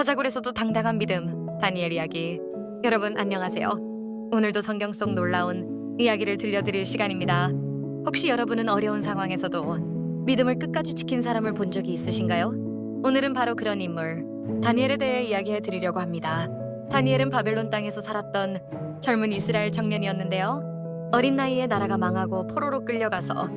사자굴에서도 당당한 믿음, 다니엘 이야기. 여러분 안녕하세요. 오늘도 성경 속 놀라운 이야기를 들려드릴 시간입니다. 혹시 여러분은 어려운 상황에서도 믿음을 끝까지 지킨 사람을 본 적이 있으신가요? 오늘은 바로 그런 인물, 다니엘에 대해 이야기해 드리려고 합니다. 다니엘은 바벨론 땅에서 살았던 젊은 이스라엘 청년이었는데요. 어린 나이에 나라가 망하고 포로로 끌려가서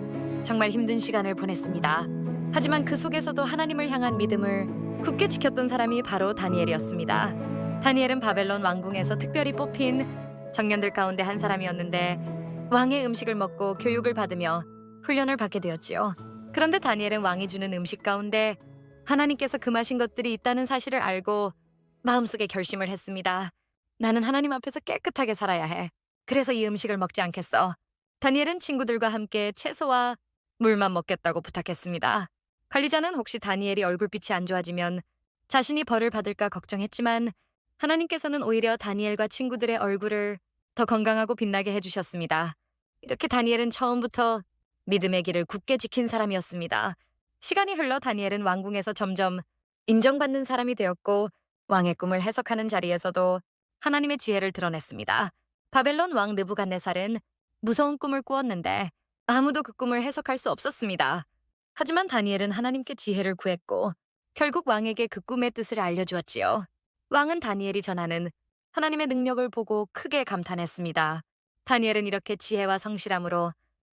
정말 힘든 시간을 보냈습니다. 하지만 그 속에서도 하나님을 향한 믿음을 굳게 지켰던 사람이 바로 다니엘이었습니다. 다니엘은 바벨론 왕궁에서 특별히 뽑힌 청년들 가운데 한 사람이었는데 왕의 음식을 먹고 교육을 받으며 훈련을 받게 되었지요. 그런데 다니엘은 왕이 주는 음식 가운데 하나님께서 금하신 것들이 있다는 사실을 알고 마음속에 결심을 했습니다. 나는 하나님 앞에서 깨끗하게 살아야 해. 그래서 이 음식을 먹지 않겠어. 다니엘은 친구들과 함께 채소와 물만 먹겠다고 부탁했습니다. 관리자는 혹시 다니엘이 얼굴빛이 안 좋아지면 자신이 벌을 받을까 걱정했지만 하나님께서는 오히려 다니엘과 친구들의 얼굴을 더 건강하고 빛나게 해주셨습니다. 이렇게 다니엘은 처음부터 믿음의 길을 굳게 지킨 사람이었습니다. 시간이 흘러 다니엘은 왕궁에서 점점 인정받는 사람이 되었고 왕의 꿈을 해석하는 자리에서도 하나님의 지혜를 드러냈습니다. 바벨론 왕 느부갓네살은 무서운 꿈을 꾸었는데 아무도 그 꿈을 해석할 수 없었습니다. 하지만 다니엘은 하나님께 지혜를 구했고 결국 왕에게 그 꿈의 뜻을 알려주었지요. 왕은 다니엘이 전하는 하나님의 능력을 보고 크게 감탄했습니다. 다니엘은 이렇게 지혜와 성실함으로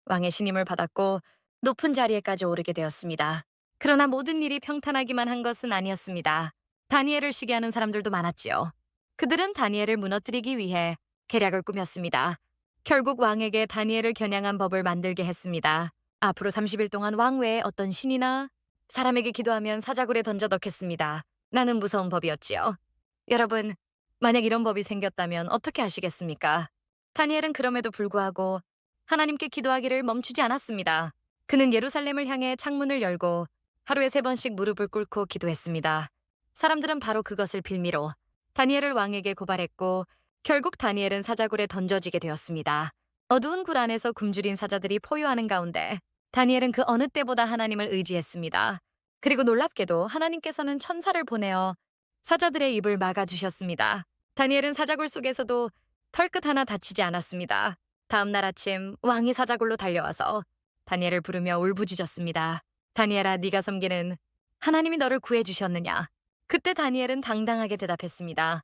왕의 신임을 받았고 높은 자리에까지 오르게 되었습니다. 그러나 모든 일이 평탄하기만 한 것은 아니었습니다. 다니엘을 시기하는 사람들도 많았지요. 그들은 다니엘을 무너뜨리기 위해 계략을 꾸몄습니다. 결국 왕에게 다니엘을 겨냥한 법을 만들게 했습니다. 앞으로 30일 동안 왕 외에 어떤 신이나 사람에게 기도하면 사자굴에 던져 넣겠습니다. 나는 무서운 법이었지요. 여러분, 만약 이런 법이 생겼다면 어떻게 하시겠습니까? 다니엘은 그럼에도 불구하고 하나님께 기도하기를 멈추지 않았습니다. 그는 예루살렘을 향해 창문을 열고 하루에 3번씩 무릎을 꿇고 기도했습니다. 사람들은 바로 그것을 빌미로 다니엘을 왕에게 고발했고 결국 다니엘은 사자굴에 던져지게 되었습니다. 어두운 굴 안에서 굶주린 사자들이 포효하는 가운데 다니엘은 그 어느 때보다 하나님을 의지했습니다. 그리고 놀랍게도 하나님께서는 천사를 보내어 사자들의 입을 막아주셨습니다. 다니엘은 사자굴 속에서도 털끝 하나 다치지 않았습니다. 다음 날 아침 왕이 사자굴로 달려와서 다니엘을 부르며 울부짖었습니다. 다니엘아, 네가 섬기는 하나님이 너를 구해주셨느냐? 그때 다니엘은 당당하게 대답했습니다.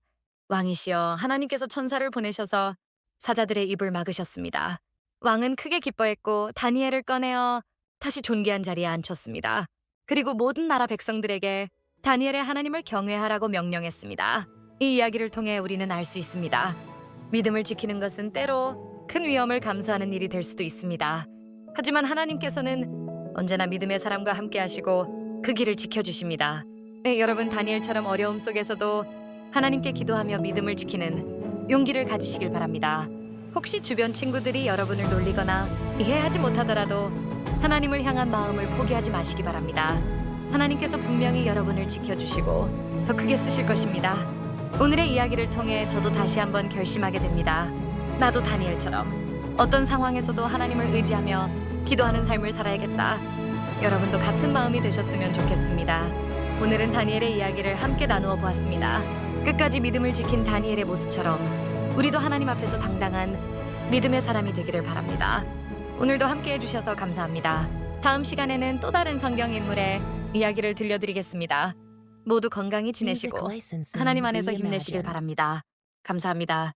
왕이시여, 하나님께서 천사를 보내셔서 사자들의 입을 막으셨습니다. 왕은 크게 기뻐했고 다니엘을 꺼내어 다시 존귀한 자리에 앉혔습니다. 그리고 모든 나라 백성들에게 다니엘의 하나님을 경외하라고 명령했습니다. 이 이야기를 통해 우리는 알 수 있습니다. 믿음을 지키는 것은 때로 큰 위험을 감수하는 일이 될 수도 있습니다. 하지만 하나님께서는 언제나 믿음의 사람과 함께 하시고 그 길을 지켜주십니다. 네, 여러분 다니엘처럼 어려움 속에서도 하나님께 기도하며 믿음을 지키는 용기를 가지시길 바랍니다. 혹시 주변 친구들이 여러분을 놀리거나 이해하지 못하더라도 하나님을 향한 마음을 포기하지 마시기 바랍니다. 하나님께서 분명히 여러분을 지켜주시고 더 크게 쓰실 것입니다. 오늘의 이야기를 통해 저도 다시 한번 결심하게 됩니다. 나도 다니엘처럼 어떤 상황에서도 하나님을 의지하며 기도하는 삶을 살아야겠다. 여러분도 같은 마음이 되셨으면 좋겠습니다. 오늘은 다니엘의 이야기를 함께 나누어 보았습니다. 끝까지 믿음을 지킨 다니엘의 모습처럼 우리도 하나님 앞에서 당당한 믿음의 사람이 되기를 바랍니다. 오늘도 함께 해주셔서 감사합니다. 다음 시간에는 또 다른 성경 인물의 이야기를 들려드리겠습니다. 모두 건강히 지내시고 하나님 안에서 힘내시길 바랍니다. 감사합니다.